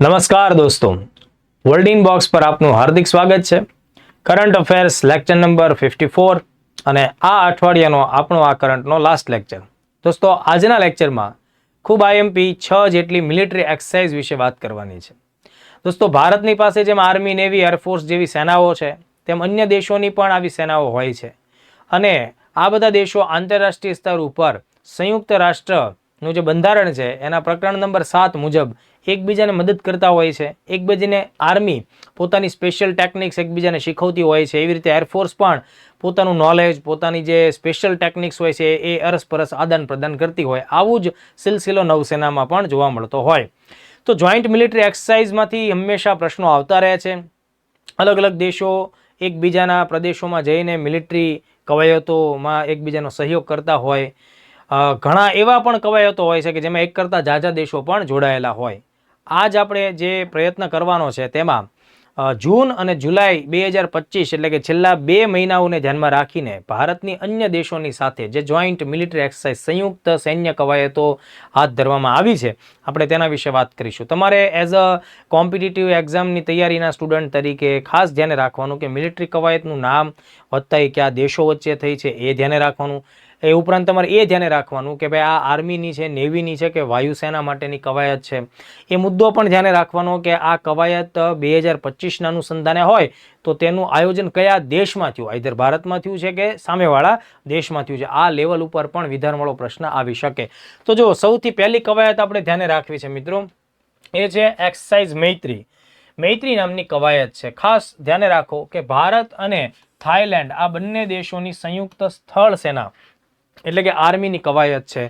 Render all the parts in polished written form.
નમસ્કાર દોસ્તો, world in box પર આપનું હાર્દિક સ્વાગત છે. કરંટ અફેર્સ લેક્ચર નંબર 54 અને આ અઠવાડિયાનો આપણો આ કરંટનો લાસ્ટ લેક્ચર. દોસ્તો, આજના લેક્ચરમાં ખૂબ આઈએમપી 6 જેટલી મિલિટરી એક્સરસાઇઝ વિશે વાત કરવાની છે. દોસ્તો, ભારતની પાસે જેમ આર્મી, નેવી, એરફોર્સ જેવી સેનાઓ છે, તેમ અન્ય દેશોની પણ આવી સેનાઓ હોય છે. અને આ બધા દેશો આંતરરાષ્ટ્રીય સ્તર ઉપર સંયુક્ત રાષ્ટ્રનું જે બંધારણ છે એના પ્રકરણ નંબર 7 મુજબ એકબીજાને મદદ કરતા હોય છે. એકબીજાને આર્મી પોતાની સ્પેશિયલ ટેકનિક્સ એકબીજાને શીખવતી હોય છે. એવી રીતે એરફોર્સ પણ પોતાનું નોલેજ, પોતાની જે સ્પેશિયલ ટેકનિક્સ હોય છે એ અરસપરસ આદાન પ્રદાન કરતી હોય. આવું જ સિલસિલો નૌસેનામાં પણ જોવા મળતો હોય. તો જોઈન્ટ મિલિટરી એક્સરસાઇઝમાંથી હંમેશા પ્રશ્નો આવતા રહે છે. અલગ અલગ દેશો એકબીજાના પ્રદેશોમાં જઈને મિલિટરી કવાયતોમાં એકબીજાનો સહયોગ કરતા હોય. ઘણા એવા પણ કવાયતો હોય છે કે જેમાં એક કરતાં ઝાઝા દેશો પણ જોડાયેલા હોય. આજ આપણે જે પ્રયત્ન કરવાનો છે તેમાં જૂન અને જુલાઈ 2025 એટલે કે છેલ્લા 2 મહિનાઓને ધ્યાનમાં રાખીને ભારતની અન્ય દેશોની સાથે જે જોઈન્ટ મિલિટરી એક્સરસાઇઝ સંયુક્ત સૈન્ય કવાયતો હાથ ધરવામાં આવી છે, આપણે તેના વિશે વાત કરીશું. તમારે એઝ અ કોમ્પિટિટિવ એક્ઝામની તૈયારીના સ્ટુડન્ટ તરીકે ખાસ ધ્યાને રાખવાનું કે મિલિટરી કવાયતનું નામ વત્તા કયા દેશો વચ્ચે થઈ છે એ ધ્યાને રાખવાનું. એ ઉપરાંત તમારે એ ધ્યાને રાખવાનું કે ભાઈ આ આર્મીની છે, નેવીની છે કે વાયુસેના માટેની કવાયત છે. એ મુદ્દો પણ ધ્યાને રાખવાનો કે આ કવાયત 2025ના અનુસંધાને હોય તો તેનું આયોજન કયા દેશમાં થયું, આઈધર ભારતમાં થયું છે કે સામેવાળા દેશમાં થયું છે. આ લેવલ ઉપર પણ વિધાનવાળો પ્રશ્ન આવી શકે. તો જો સૌથી પહેલી કવાયત આપણે ધ્યાને રાખવી છે મિત્રો, એ છે એક્સરસાઇઝ મૈત્રી. મૈત્રી નામની કવાયત છે. ખાસ ધ્યાને રાખો કે ભારત અને થાઈલેન્ડ આ બંને દેશોની સંયુક્ત સ્થળ સેના એટલે કે આર્મીની કવાયત છે,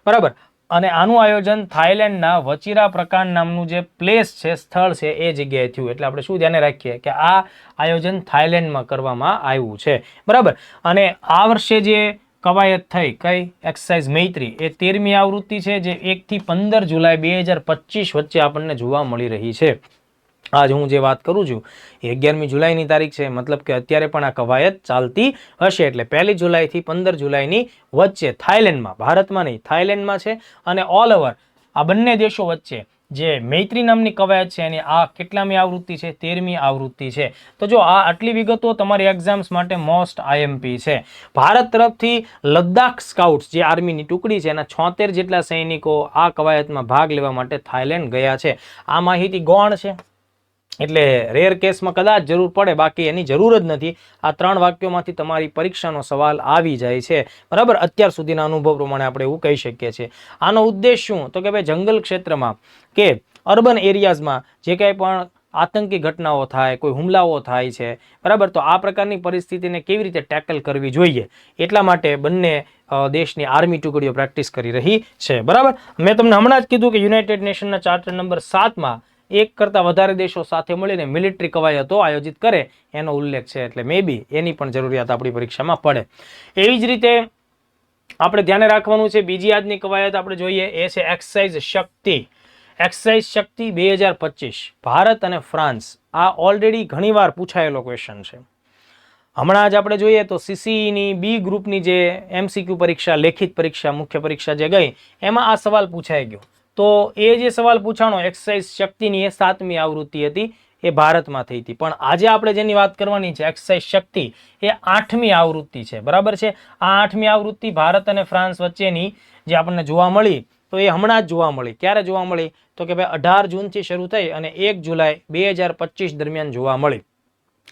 બરાબર. અને આનું આયોજન થાઈલેન્ડના વચીરા પ્રકાંડ નામનું જે પ્લેસ છે, સ્થળ છે, એ જગ્યાએ થયું. એટલે આપણે શું ધ્યાને રાખીએ કે આ આયોજન થાઈલેન્ડમાં કરવામાં આવ્યું છે, બરાબર. અને આ વર્ષે જે કવાયત થઈ કઈ એક્સરસાઇઝ મૈત્રી એ 13મી આવૃત્તિ છે, જે 1 થી 15 જુલાઈ 2025 વચ્ચે આપણને જોવા મળી રહી છે. આજ હું જે વાત કરું છું એ 11મી જુલાઈની તારીખ છે, મતલબ કે અત્યારે પણ આ કવાયત ચાલતી હશે. એટલે 1 જુલાઈથી 15 જુલાઈની વચ્ચે થાઈલેન્ડમાં, ભારતમાં નહીં, થાઈલેન્ડમાં છે. અને ઓલ ઓવર આ બંને દેશો વચ્ચે જે મૈત્રી નામની કવાયત છે એની આ કેટલામી આવૃત્તિ છે? 13મી આવૃત્તિ છે. તો જો આ આટલી વિગતો તમારી એક્ઝામ્સ માટે મોસ્ટ આઈએમપી છે. ભારત તરફથી લદ્દાખ સ્કાઉટ્સ જે આર્મીની ટુકડી છે એના 76 જેટલા સૈનિકો આ કવાયતમાં ભાગ લેવા માટે થાઈલેન્ડ ગયા છે. આ માહિતી ગૌણ છે એટલે રેર કેસમાં કદાચ જરૂર પડે, બાકી એની જરૂર જ નથી. આ 3 વાક્યોમાંથી તમારી પરીક્ષાનો સવાલ આવી જાય છે, બરાબર. અત્યાર સુધીના અનુભવ પ્રમાણે આપણે એવું કહી શકીએ છીએ. આનો ઉદ્દેશ શું? તો કે ભાઈ જંગલ ક્ષેત્રમાં કે અર્બન એરિયાઝમાં જે કંઈ પણ આતંકી ઘટનાઓ થાય, કોઈ હુમલાઓ થાય છે, બરાબર, તો આ પ્રકારની પરિસ્થિતિને કેવી રીતે ટેકલ કરવી જોઈએ એટલા માટે બંને દેશની આર્મી ટુકડીઓ પ્રેક્ટિસ કરી રહી છે, બરાબર. મેં તમને હમણાં જ કીધું કે યુનાઇટેડ નેશનના ચાર્ટર નંબર 7માં એક કરતાં વધારે દેશો સાથે મળીને મિલિટરી કવાયતો આયોજિત કરે એનો ઉલ્લેખ છે. એટલે મે બી એની પણ જરૂરિયાત આપણી પરીક્ષામાં પડે. એવી જ રીતે આપણે ધ્યાને રાખવાનું છે બીજી આજની કવાયત આપણે જોઈએ એ છે એક્સરસાઇઝ શક્તિ. એક્સરસાઇઝ શક્તિ 2025 ભારત અને ફ્રાન્સ. આ ઓલરેડી ઘણીવાર પૂછાયેલો ક્વેશ્ચન છે. હમણાં જ આપણે જોઈએ તો સીસીઈની બી ગ્રુપની જે MCQ પરીક્ષા, લેખિત પરીક્ષા, મુખ્ય પરીક્ષા જે ગઈ એમાં આ સવાલ પૂછાઈ ગયો. તો એ જે સવાલ પૂછાણો એક્સરસાઇઝ શક્તિની એ 7મી આવૃત્તિ હતી, એ ભારતમાં થઈ હતી. પણ આજે આપણે જેની વાત કરવાની છે એક્સરસાઇઝ શક્તિ એ 8મી આવૃત્તિ છે, બરાબર છે. આ 8મી આવૃત્તિ ભારત અને ફ્રાન્સ વચ્ચેની જે આપણને જોવા મળી તો એ હમણાં જ જોવા મળી. ક્યારે જોવા મળી? તો કે ભાઈ 18 જૂનથી શરૂ થઈ અને 1 જુલાઈ 2025 દરમિયાન જોવા મળી.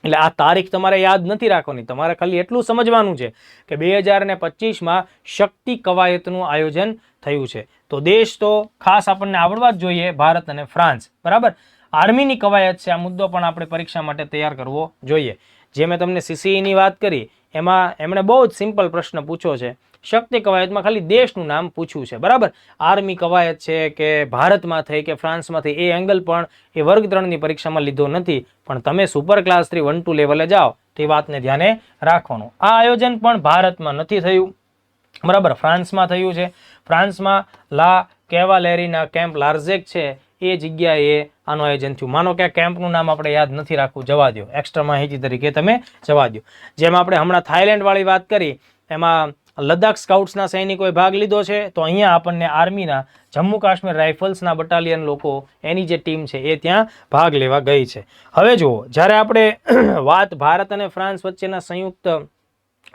એટલે આ તારીખ તમારે યાદ નથી રાખવાની, તમારે ખાલી એટલું સમજવાનું છે કે 2025માં શક્તિ કવાયતનું આયોજન થયું છે. તો દેશ તો ખાસ આપણને આવડવા જ જોઈએ, ભારત અને ફ્રાન્સ, બરાબર. આર્મીની કવાયત છે, આ મુદ્દો પણ આપણે પરીક્ષા માટે તૈયાર કરવો જોઈએ. જે મેં તમને સીસીઈની વાત કરી એમાં એમણે બહુ જ સિમ્પલ પ્રશ્ન પૂછ્યો છે. શક્તિ કવાયતમાં ખાલી દેશનું નામ પૂછ્યું છે, બરાબર. આર્મી કવાયત છે કે ભારતમાં થઈ કે ફ્રાન્સમાં થઈ એ એંગલ પણ એ વર્ગ 3ની પરીક્ષામાં લીધો નથી. પણ તમે સુપર ક્લાસ 3 1 2 લેવલે જાઓ તો એ વાતને ધ્યાને રાખવાનું. આ આયોજન પણ ભારતમાં નથી થયું, બરાબર, ફ્રાન્સમાં થયું છે. ફ્રાન્સમાં લા કેવાલેરીના કેમ્પ લાર્ઝેક છે એ જગ્યાએ આનું આયોજન થયું. માનો કે આ કેમ્પનું નામ આપણે યાદ નથી રાખવું, જવા દો, એક્સ્ટ્રા માહિતી તરીકે તમે જવા દો. જેમ આપણે હમણાં થાઈલેન્ડ વાળી વાત કરી એમાં લદ્દાખ સ્કાઉટ્સના સૈનિકોએ ભાગ લીધો છે. તો અહીંયા આપણને આર્મીના જમ્મુ કાશ્મીર રાઇફલ્સના બટાલિયન લોકો એની જે ટીમ છે એ ત્યાં ભાગ લેવા ગઈ છે. હવે જુઓ, જ્યારે આપણે વાત ભારત અને ફ્રાન્સ વચ્ચેના સંયુક્ત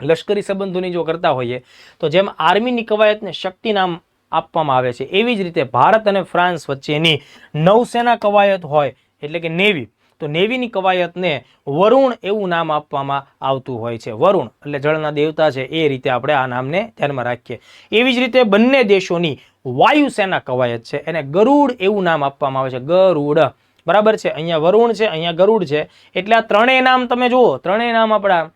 લશ્કરી સંબંધોની જો કરતા હોઈએ તો જેમ આર્મીની કવાયતને શક્તિ નામ આપવામાં આવે છે, એવી જ રીતે ભારત અને ફ્રાન્સ વચ્ચેની નૌસેના કવાયત હોય એટલે કે નેવી, તો નેવીની કવાયતને વરુણ એવું નામ આપવામાં આવતું હોય છે. વરુણ એટલે જળના દેવતા છે, એ રીતે આપણે આ નામને ધ્યાનમાં રાખીએ. એવી જ રીતે બંને દેશોની વાયુસેના કવાયત છે એને ગરુડ એવું નામ આપવામાં આવે છે. ગરુડ, બરાબર છે. અહીંયા વરુણ છે, અહીંયા ગરુડ છે. એટલે આ ત્રણેય નામ તમે જુઓ, ત્રણેય નામ આપણા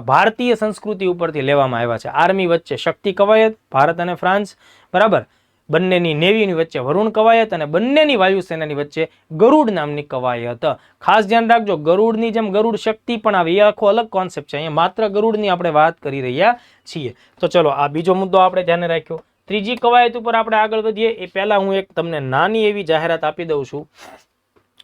ભારતીય સંસ્કૃતિ ઉપરથી લેવામાં આવ્યા છે. આર્મી વચ્ચે શક્તિ કવાયત ભારત અને ફ્રાન્સ, બરાબર, બંનેની નેવીની વચ્ચે વરુણ કવાયત અને બંનેની વાયુસેનાની વચ્ચે ગરુડ નામની કવાયત. ખાસ ધ્યાન રાખજો, ગરુડની જેમ ગરુડ શક્તિ પણ આવે, એ આખો અલગ કોન્સેપ્ટ છે. અહીંયા માત્ર ગરુડની આપણે વાત કરી રહ્યા છીએ. તો ચલો, આ બીજો મુદ્દો આપણે ધ્યાને રાખ્યો. ત્રીજી કવાયત ઉપર આપણે આગળ વધીએ એ પહેલા હું એક તમને નાની એવી જાહેરાત આપી દઉં છું.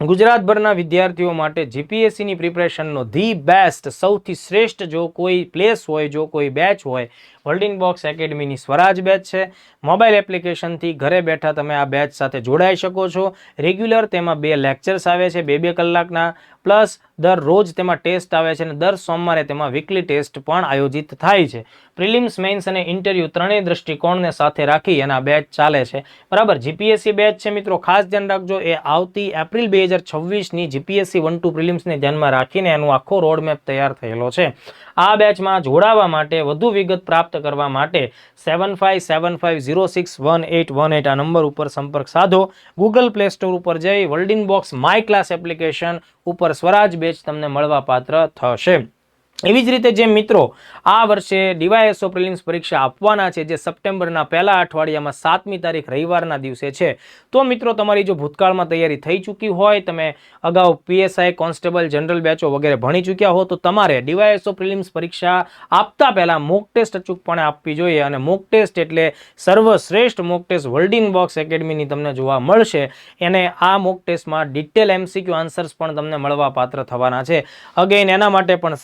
ગુજરાતભરના વિદ્યાર્થીઓ માટે જીપીએસસીની પ્રિપરેશનનો ધી બેસ્ટ, સૌથી શ્રેષ્ઠ જો કોઈ પ્લેસ હોય, જો કોઈ બેચ હોય, વર્લ્ડિંગ બોક્સ એકેડમીની સ્વરાજ બેચ છે. મોબાઈલ એપ્લિકેશનથી ઘરે બેઠા તમે આ બેચ સાથે જોડાઈ શકો છો. રેગ્યુલર તેમાં 2 લેક્ચર્સ આવે છે, 2-2 કલાકના, પ્લસ દરરોજ તેમાં ટેસ્ટ આવે છે અને દર સોમવારે તેમાં વીકલી ટેસ્ટ પણ આયોજિત થાય છે. પ્રિલિમ્સ, મેઇન્સ અને ઇન્ટરવ્યૂ ત્રણેય દ્રષ્ટિકોણને સાથે રાખી એના બેચ ચાલે છે, બરાબર. જીપીએસસી બેચ છે મિત્રો, ખાસ ધ્યાન રાખજો, એ આવતી એપ્રિલ 2026ની જીપીએસસી 1-2 પ્રિલિમ્સને ધ્યાનમાં રાખીને એનો આખો રોડમેપ તૈયાર થયેલો છે. આ બેચમાં જોડાવા માટે, વધુ વિગત પ્રાપ્ત કરવા માટે 7575061818 આ નંબર ઉપર સંપર્ક સાધો. ગૂગલ પ્લે સ્ટોર ઉપર જઈ વર્લ્ડિંગ બોક્સ માય ક્લાસ એપ્લિકેશન ઉપર સ્વરાજ બેચ તમને મળવા પાત્ર થશે. એવી જ રીતે જે મિત્રો આ વર્ષે ડીવાયએસઓ પ્રિલિમ્સ પરીક્ષા આપવાના છે, જે સપ્ટેમ્બરના પહેલા અઠવાડિયામાં 7મી તારીખ રવિવારના દિવસે છે, તો મિત્રો તમારી જો ભૂતકાળમાં તૈયારી થઈ ચૂકી હોય, તમે અગાઉ પીએસઆઈ, કોન્સ્ટેબલ, જનરલ બેચો વગેરે ભણી ચૂક્યા હો, તો તમારે ડીવાયએસઓ પ્રિલિમ્સ પરીક્ષા આપતા પહેલા મોક ટેસ્ટ અચૂકપણે આપવી જોઈએ. અને મોક ટેસ્ટ એટલે સર્વશ્રેષ્ઠ મોક ટેસ્ટ વર્લ્ડિંગ બોક્સ એકેડમીની તમને જોવા મળશે. અને આ મોક ટેસ્ટમાં ડિટેલ એમસીક્યુ આન્સર્સ પણ તમને મળવા પાત્ર થવાના છે. અગેન એના માટે પણ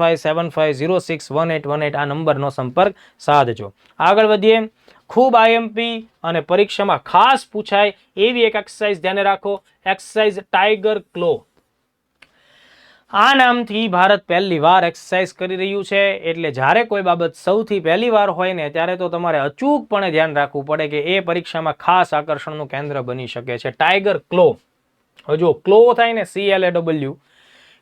7575061818 આ નંબરનો સંપર્ક સાધજો. આગળ વધીએ. ખૂબ આઈએમપી અને પરીક્ષામાં ખાસ પૂછાય એવી એક એક્સરસાઇઝ ધ્યાને રાખો. Exercise tiger claw. આ નામથી ભારત પહેલી વાર એક્સરસાઇઝ કરી રહ્યું છે. એટલે જ્યારે કોઈ બાબત સૌથી પહેલી વાર હોય ને, ત્યારે તો તમારે અચૂકપણે ધ્યાન રાખવું પડે કે એ પરીક્ષામાં ખાસ આકર્ષણનું કેન્દ્ર બની શકે છે. ટાઈગર ક્લો. જો ક્લો થાય ને, CLAW,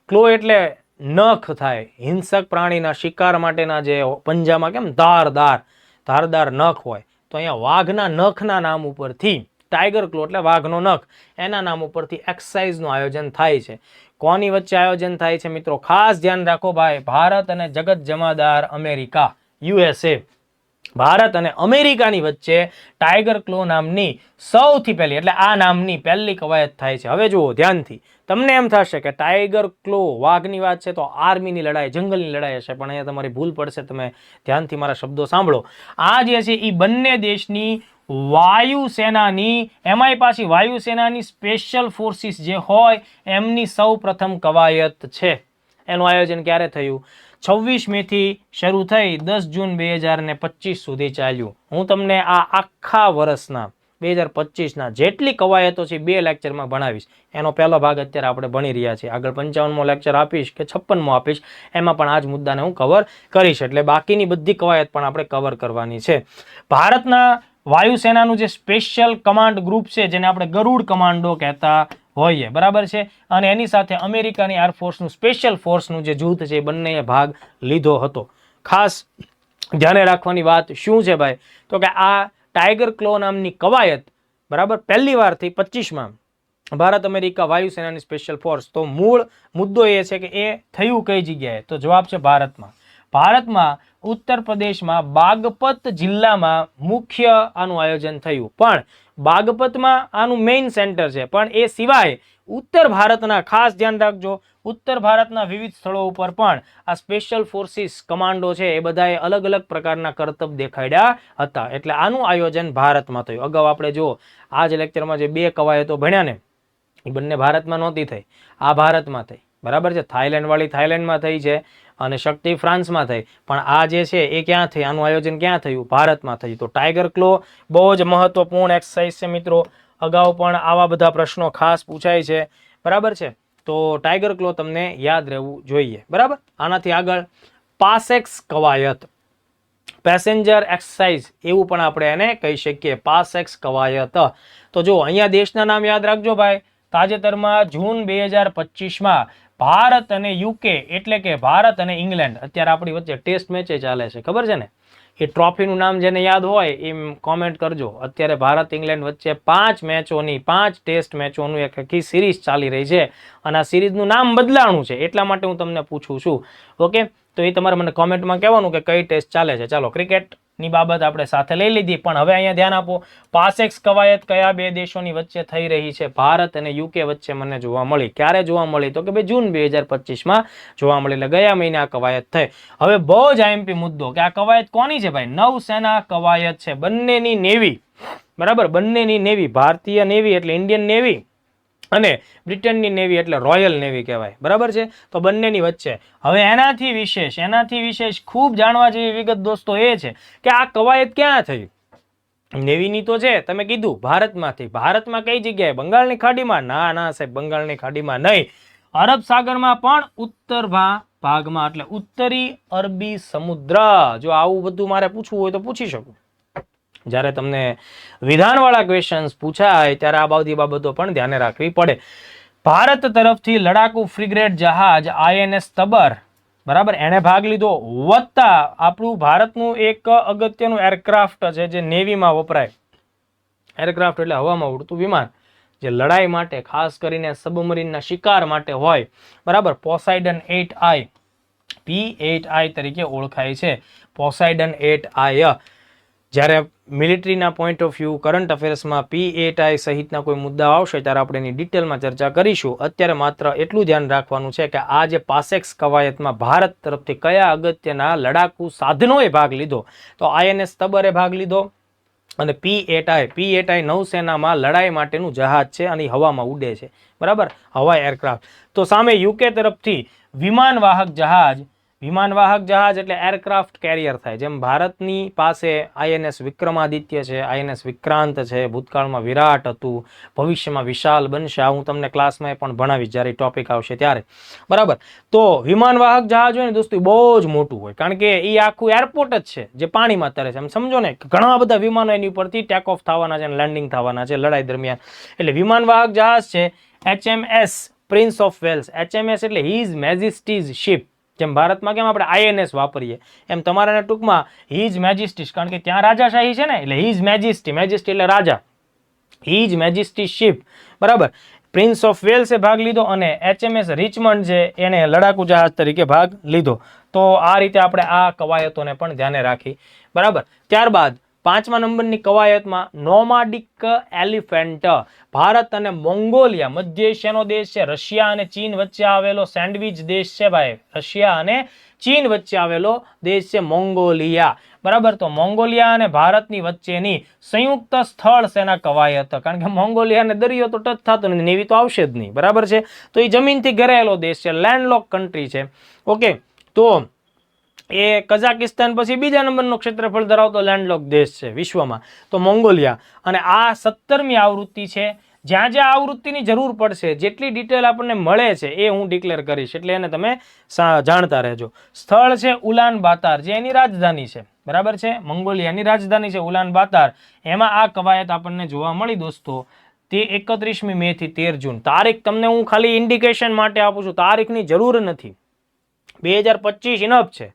ક્લો એટલે નખ થાય. હિંસક પ્રાણીના શિકાર માટેના જે પંજામાં કેમ ધારદાર નખ હોય, તો અહીંયા વાઘના નખના નામ ઉપરથી ટાઈગર ક્લો એટલે વાઘનો નખ, એના નામ ઉપરથી એક્સરસાઇઝનું આયોજન થાય છે. કોની વચ્ચે આયોજન થાય છે મિત્રો? ખાસ ધ્યાન રાખો ભાઈ, ભારત અને જગત જમાદાર અમેરિકા, USA, ભારત અને અમેરિકાની વચ્ચે ટાઈગર ક્લો નામની સૌથી પહેલી, એટલે આ નામની પહેલી કવાયત થાય છે. હવે જુઓ ધ્યાનથી, તમને એમ થશે કે ટાઈગર ક્લો વાઘની વાત છે તો આર્મીની લડાઈ, જંગલની લડાઈ હશે, પણ અહીંયા તમારી ભૂલ પડશે. તમે ધ્યાનથી મારા શબ્દો સાંભળો. આ જે છે એ બંને દેશની વાયુસેનાની, એમાંય પાછી વાયુસેનાની સ્પેશિયલ ફોર્સિસ જે હોય એમની સૌ પ્રથમ કવાયત છે. એનું આયોજન ક્યારે થયું? 26 મેથી શરૂ થઈ 10 જૂન 2025 સુધી ચાલ્યું. હું તમને આ આખા વર્ષના 2025ના જેટલી કવાયતો છે 2 લેક્ચરમાં ભણાવીશ. એનો પહેલો ભાગ અત્યારે આપણે ભણી રહ્યા છીએ. આગળ 55મો લેક્ચર આપીશ કે 56મો આપીશ, એમાં પણ આ જ મુદ્દાને હું કવર કરીશ. એટલે બાકીની બધી કવાયત પણ આપણે કવર કરવાની છે. ભારતના વાયુસેનાનું જે સ્પેશિયલ કમાન્ડ ગ્રુપ છે, જેને આપણે ગરુડ કમાન્ડો કહેતા હોઈએ, બરાબર છે, અને એની સાથે અમેરિકાની એરફોર્સનું સ્પેશિયલ ફોર્સનું જે જૂથ છે, એ બંનેએ ભાગ લીધો હતો. ખાસ ધ્યાને રાખવાની વાત શું છે ભાઈ? તો કે આ ટાઈગર ક્લો નામની કવાયત, બરાબર, પહેલી વાર થઈ 25માં ભારત અમેરિકા વાયુસેનાની સ્પેશિયલ ફોર્સ. તો મૂળ મુદ્દો એ છે કે એ થયું કઈ જગ્યાએ? તો જવાબ છે ભારતમાં. ભારતમાં ઉત્તર પ્રદેશમાં બાગપત જિલ્લામાં મુખ્ય આનું આયોજન થયું. પણ બાગપતમાં આનું મેઇન સેન્ટર છે, પણ એ સિવાય ઉત્તર ભારતના, ખાસ ધ્યાન રાખજો, ઉત્તર ભારતના વિવિધ સ્થળો ઉપર પણ આ સ્પેશિયલ ફોર્સિસ કમાન્ડો છે એ બધાએ અલગ અલગ પ્રકારના કરતબ દેખાડ્યા હતા. એટલે આનું આયોજન ભારતમાં થયું. અગાઉ આપણે જો આ જ લેક્ચરમાં જે 2 કવાયતો ભણ્યા ને, એ બંને ભારતમાં નહોતી થઈ, આ ભારતમાં થઈ, બરાબર છે. થાઈલેન્ડ વાળી થાઈલેન્ડમાં થઈ છે, અને શક્તિ ફ્રાન્સમાં થઈ, પણ આ જે છે એ ક્યાં થઈ, આનું આયોજન ક્યાં થયું, ભારતમાં થયું. તો ટાઈગર ક્લો બહુ જ મહત્વપૂર્ણ એક્સરસાઇઝ છે મિત્રો. અગાઉ પણ આવા બધા પ્રશ્નો ખાસ પૂછાય છે, બરાબર છે. તો ટાઈગર ક્લો તમને યાદ રહેવું જોઈએ, બરાબર. આનાથી આગળ પાસેક્સ કવાયત, પેસેન્જર એક્સરસાઇઝ એવું પણ આપણે એને કહી શકીએ, પાસેક્સ કવાયત. તો જો અહીંયા દેશના નામ યાદ રાખજો ભાઈ. તાજેતરમાં જૂન 2025માં ભારત અને યુકે એટલે કે ભારત અને ઇંગ્લેન્ડ, અત્યારે આપણી વચ્ચે ટેસ્ટ મેચ ચાલે છે, ખબર છે ને. એ ટ્રોફીનું નામ જેને યાદ હોય એમ કોમેન્ટ કરજો. અત્યારે ભારત ઇંગ્લેન્ડ વચ્ચે 5 ટેસ્ટ મેચોનું એક આખી સિરીઝ ચાલી રહી છે અને આ સિરીઝનું નામ બદલાણું છે, એટલા માટે હું તમને પૂછું છું. ઓકે, તો એ તમારે મને કોમેન્ટમાં કહેવાનું કે કઈ ટેસ્ટ ચાલે છે. ચાલો, ક્રિકેટની બાબત આપણે સાથે લઈ લીધી, પણ હવે અહીંયા ધ્યાન આપો. પાસેક્સ કવાયત કયા બે દેશોની વચ્ચે થઈ રહી છે? ભારત અને યુકે વચ્ચે મને જોવા મળી. ક્યારે જોવા મળી? તો કે ભાઈ જૂન 2025માં જોવા મળી, એટલે ગયા મહિને આ કવાયત થઈ. હવે બહુ જ આઈએમપી મુદ્દો કે આ કવાયત કોની છે ભાઈ? નૌસેના કવાયત છે, બંનેની નેવી, બરાબર. બંનેની નેવી, ભારતીય નેવી એટલે ઇન્ડિયન નેવી અને બ્રિટનની નેવી એટલે રોયલ નેવી કહેવાય, બરાબર છે. તો બંનેની વચ્ચે. હવે એનાથી વિશેષ ખૂબ જાણવા જેવી વિગત દોસ્તો એ છે કે આ કવાયત ક્યાં થઈ? નેવીની તો છે, તમે કીધું ભારતમાંથી. ભારતમાં કઈ જગ્યાએ? બંગાળની ખાડીમાં? ના સાહેબ, બંગાળની ખાડીમાં નહીં. અરબ સાગરમાં પણ ઉત્તર ભાગમાં, એટલે ઉત્તરી અરબી સમુદ્ર. જો આવું બધું મારે પૂછવું હોય તો પૂછી શકું. જ્યારે તમને વિધાનવાળા ક્વેશ્ચન્સ પૂછાય ત્યારે આ બધી બાબતો પણ ધ્યાને રાખવી પડે. ભારત તરફથી લડાકુ ફ્રિગેટ જહાજ INS તબર, બરાબર, એને ભાગ લીધો. વત્તા આપણું ભારતનું એક અગત્યનું એરક્રાફ્ટ છે જે નેવીમાં વપરાય. એરક્રાફ્ટ એટલે હવામાં ઉડતું વિમાન, જે લડાઈ માટે ખાસ કરીને સબમરીનના શિકાર માટે હોય, બરાબર. પોસાઇડન 8I, P8I તરીકે ઓળખાય છે. Poseidon 8I. જ્યારે મિલિટરીના પોઈન્ટ ઓફ વ્યૂ કરંટ અફેર્સમાં P8I સહિતના કોઈ મુદ્દા આવશે ત્યારે આપણે એની ડિટેલમાં ચર્ચા કરીશું. અત્યારે માત્ર એટલું ધ્યાન રાખવાનું છે કે આ જે પાસેક્સ કવાયતમાં ભારત તરફથી કયા અગત્યના લડાકુ સાધનોએ ભાગ લીધો? તો INS તબરે ભાગ લીધો અને P8I નૌસેનામાં લડાઈ માટેનું જહાજ છે અને હવામાં ઉડે છે, બરાબર, હવાઈ એરક્રાફ્ટ. તો સામે યુકે તરફથી વિમાનવાહક જહાજ એટલે એરક્રાફ્ટ કેરિયર થાય. જેમ ભારતની પાસે INS વિક્રમાદિત્ય છે, INS વિક્રાંત છે, ભૂતકાળમાં વિરાટ હતું, ભવિષ્યમાં વિશાલ બનશે. આ હું તમને ક્લાસમાં પણ ભણાવીશ જ્યારે ટોપિક આવશે ત્યારે, બરાબર. તો વિમાનવાહક જહાજ હોય ને દોસ્તો બહુ જ મોટું હોય, કારણ કે એ આખું એરપોર્ટ જ છે જે પાણીમાં તરે છે. એમ સમજો ને, ઘણા બધા વિમાનો એની ઉપરથી ટેક ઓફ થવાના છે અને લેન્ડિંગ થવાના છે લડાઈ દરમિયાન. એટલે વિમાનવાહક જહાજ છે HMS prince of Wales. HMS એટલે હિઝ મેજેસ્ટીઝ શિપ. જેમ ભારતમાં કેમ આપણે INS વાપરીએ, એમ તમારા ટૂંકમાં હિઝ મેજેસ્ટી, કારણ કે ત્યાં રાજાશાહી છે ને, એટલે હિઝ મેજેસ્ટી એટલે રાજા, હિઝ મેજેસ્ટી શિપ, બરાબર. પ્રિન્સ ઓફ વેલ્સે ભાગ લીધો અને HMS રિચમન્ડ છે એને લડાકુ જહાજ તરીકે ભાગ લીધો. તો આ રીતે આપણે આ કવાયતોને પણ ધ્યાને રાખી, બરાબર. ત્યારબાદ 5મા નંબરની કવાયતમાં નોમાડિક એલિફન્ટ. ભારત અને મોંગોલિયા, મધ્ય એશિયાનો દેશ છે, રશિયા અને ચીન વચ્ચે આવેલો સેન્ડવિચ દેશ છે ભાઈ. રશિયા અને ચીન વચ્ચે આવેલો દેશ છે મોંગોલિયા, બરાબર. તો મોંગોલિયા અને ભારતની વચ્ચેની સંયુક્ત સ્થળ સેના કવાયત, કારણ કે મોંગોલિયાને દરિયો તો ટચ થતો નથી, નેવી તો આવશે જ નહીં, બરાબર છે. તો એ જમીનથી ઘેરાયેલો દેશ છે, લેન્ડલોક કન્ટ્રી છે. ઓકે, તો એ કઝાકિસ્તાન પછી બીજા નંબરનો ક્ષેત્રફળ ધરાવતો લેન્ડલોક દેશ છે વિશ્વમાં, તો મોંગોલિયા. અને આ 17મી આવૃત્તિ છે. જ્યાં જ્યાં આવૃત્તિની જરૂર પડશે, જેટલી ડિટેલ આપણને મળે છે એ હું ડિક્લેર કરીશ, એટલે એને તમે જાણતા રહેજો. સ્થળ છે ઉલાન બાતાર, જે એની રાજધાની છે, બરાબર છે. મંગોલિયાની રાજધાની છે ઉલાન બાતાર. એમાં આ કવાયત આપણને જોવા મળી દોસ્તો. તે 31મી મે થી 13 જૂન. તારીખ તમને હું ખાલી ઇન્ડિકેશન માટે આપું છું, તારીખની જરૂર નથી. 2025 ઇનફ છે,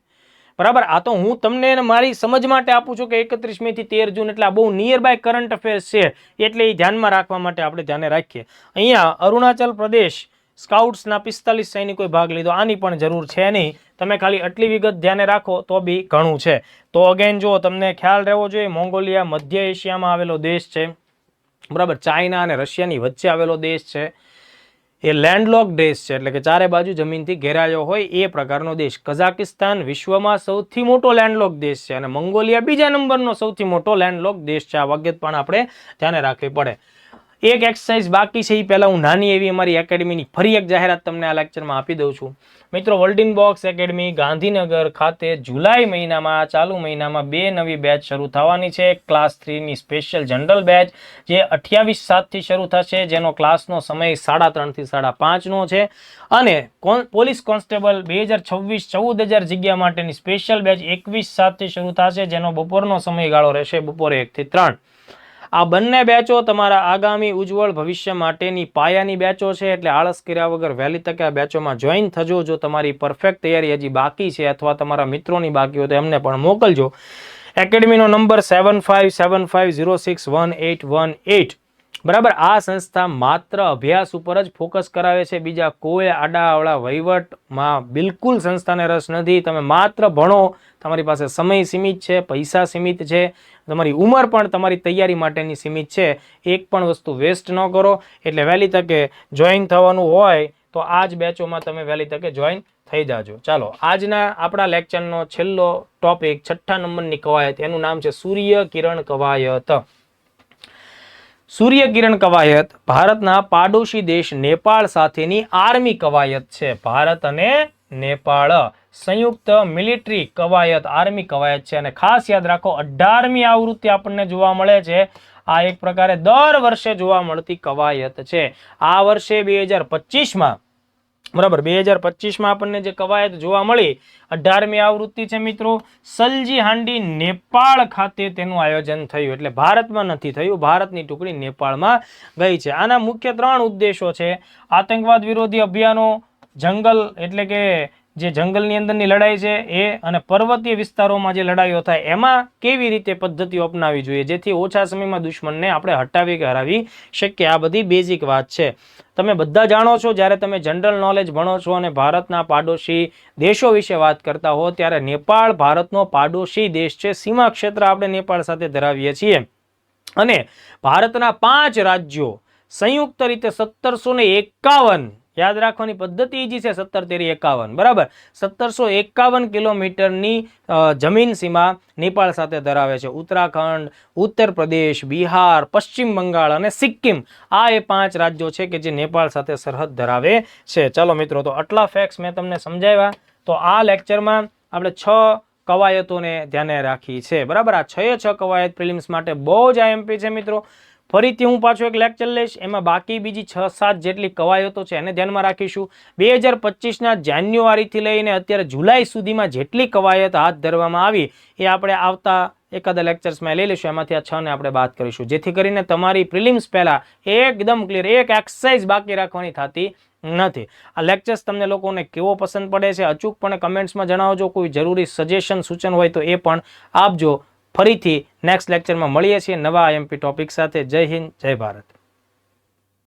બરાબર. આ તો હું તમને મારી સમજ માટે આપું છું કે 31 મે થી 13 જૂન એટલે આ બહુ નિયર બાય કરંટ અફેર્સ છે, એટલે એ ધ્યાનમાં રાખવા માટે આપણે ધ્યાને રાખીએ. અહીંયા અરુણાચલ પ્રદેશ સ્કાઉટ્સના 45 સૈનિકોએ ભાગ લીધો. આની પણ જરૂર છે નહીં, તમે ખાલી આટલી વિગત ધ્યાને રાખો તો બી ઘણું છે. તો અગેન જો તમને ખ્યાલ રહેવો જોઈએ, મોંગોલિયા મધ્ય એશિયામાં આવેલો દેશ છે, બરાબર. ચાઇના અને રશિયાની વચ્ચે આવેલો દેશ છે. એ લેન્ડલોક દેશ છે, એટલે કે ચારે બાજુ જમીનથી ઘેરાયો હોય એ પ્રકારનો દેશ. કઝાકિસ્તાન વિશ્વમાં સૌથી મોટો લેન્ડલોક દેશ છે અને મંગોલિયા બીજા નંબરનો સૌથી મોટો લેન્ડલોક દેશ છે. આ વગેરે પણ આપણે ધ્યાને રાખવી પડે. એક એક્સરસાઇઝ બાકી છે. એ પહેલાં હું નાની એવી અમારી એકેડમીની ફરી એક જાહેરાત તમને આ લેક્ચરમાં આપી દઉં છું. મિત્રો, વર્લ્ડિન બોક્સ એકેડમી ગાંધીનગર ખાતે જુલાઈ મહિનામાં ચાલુ મહિનામાં 2 નવી બેચ શરૂ થવાની છે. ક્લાસ 3ની સ્પેશિયલ જનરલ બેચ જે 28/7થી શરૂ થશે, જેનો ક્લાસનો સમય 3:30 થી 5:30નો છે. અને પોલીસ કોન્સ્ટેબલ 2026 14,000 જગ્યા માટેની સ્પેશિયલ બેચ 21/7થી શરૂ થશે, જેનો બપોરનો સમયગાળો રહેશે બપોરે 1 થી 3. આ બંને બેચો તમારા આગામી ઉજ્જવળ ભવિષ્ય માટેની પાયાની બેચો છે, એટલે આળસ કર્યા વગર વહેલી તકે આ બેચોમાં જોઈન થજો. જો તમારી પરફેક્ટ તૈયારી હજી બાકી છે અથવા તમારા મિત્રોની બાકી હોય તો એમને પણ મોકલજો. એકેડમીનો નંબર 7575061818. બરાબર. આ સંસ્થા માત્ર અભ્યાસ ઉપર જ ફોકસ કરાવે છે. બીજા કોઈ આડાઅવળા વહીવટમાં બિલકુલ સંસ્થાને રસ નથી. તમે માત્ર ભણો. તમારી પાસે સમય સીમિત છે, પૈસા સીમિત છે, તમારી ઉંમર પણ તમારી તૈયારી માટેની સીમિત છે. એક પણ વસ્તુ વેસ્ટ ન કરો. એટલે વહેલી તકે જોઈન થવાનું હોય તો આ જ બેચોમાં તમે વહેલી તકે જોઈન થઈ જાજો. ચાલો, આજના આપણા લેક્ચરનો છેલ્લો ટોપિક 6 નંબરની કવાયત. એનું નામ છે સૂર્ય કિરણ કવાયત. સૂર્ય કિરણ કવાયત ભારતના પાડોશી દેશ નેપાળ સાથેની આર્મી કવાયત છે. ભારત અને નેપાળ સંયુક્ત મિલિટરી કવાયત, આર્મી કવાયત છે. અને ખાસ યાદ રાખો, 18મી આવૃત્તિ આપણને જોવા મળે છે. આ એક પ્રકારે દર વર્ષે જોવા મળતી કવાયત છે. આ વર્ષે 2025માં, બરાબર, 2025માં આપણને જે કવાયત જોવા મળી 18મી આવૃત્તિ છે મિત્રો. સલજી હાંડી નેપાળ ખાતે તેનું આયોજન થયું. એટલે ભારતમાં નથી થયું, ભારતની ટુકડી નેપાળમાં ગઈ છે. આના મુખ્ય 3 ઉદ્દેશો છે. આતંકવાદ વિરોધી અભિયાનો, જંગલ એટલે કે જે જંગલની અંદરની લડાઈ છે એ, અને પર્વતીય વિસ્તારોમાં જે લડાઈઓ થાય એમાં કેવી રીતે પદ્ધતિઓ અપનાવી જોઈએ જેથી ઓછા સમયમાં દુશ્મનને આપણે હટાવી કે હરાવી શકીએ. આ બધી બેઝિક વાત છે. તમે બધા જાણો છો, જ્યારે તમે જનરલ નોલેજ ભણો છો અને ભારતના પાડોશી દેશો વિશે વાત કરતા હો ત્યારે નેપાળ ભારતનો પાડોશી દેશ છે. સીમા ક્ષેત્ર આપણે નેપાળ સાથે ધરાવીએ છીએ. અને ભારતના 5 રાજ્યો સંયુક્ત રીતે 1751, યાદ રાખવાની પદ્ધતિ ઈજી છે, 17-51, બરાબર, 1751 કિલોમીટરની જમીન સીમા નેપાળ સાથે ધરાવે છે. ઉત્તરાખંડ, ઉત્તર પ્રદેશ, બિહાર, પશ્ચિમ બંગાળ અને સિક્કિમ, આ એ 5 રાજ્યો છે કે જે નેપાળ સાથે સરહદ ધરાવે છે. ચાલો મિત્રો, તો આટલા ફેક્ટ્સ મેં તમને સમજાવ્યા. તો આ લેક્ચરમાં આપણે 6 કવાયતોને ધ્યાને રાખી છે. બરાબર. આ 6 કવાયત પ્રિલિમ્સ માટે બહુ જ આઈએમપી છે મિત્રો. ફરીથી હું પાછો એક લેક્ચર લઈશ, એમાં બાકી બીજી 6-7 જેટલી કવાયતો છે એને ધ્યાનમાં રાખીશું. 2025ના જાન્યુઆરીથી લઈને અત્યારે જુલાઈ સુધીમાં જેટલી કવાયત હાથ ધરવામાં આવી એ આપણે આવતા એકાદા લેક્ચર્સમાં લઈ લઈશું. એમાંથી આ 6ને આપણે વાત કરીશું, જેથી કરીને તમારી પ્રિલિમ્સ પહેલા એકદમ ક્લિયર, એક એક્સરસાઇઝ બાકી રાખવાની થતી નથી. આ લેક્ચર્સ તમને લોકોને કેવો પસંદ પડે છે અચૂકપણે કમેન્ટ્સમાં જણાવજો. કોઈ જરૂરી સજેશન સૂચન હોય તો એ પણ આપજો. ફરીથી નેક્સ્ટ લેક્ચરમાં મળીએ છીએ નવા આઈએમપી ટોપિક સાથે. જય હિન્દ, જય ભારત.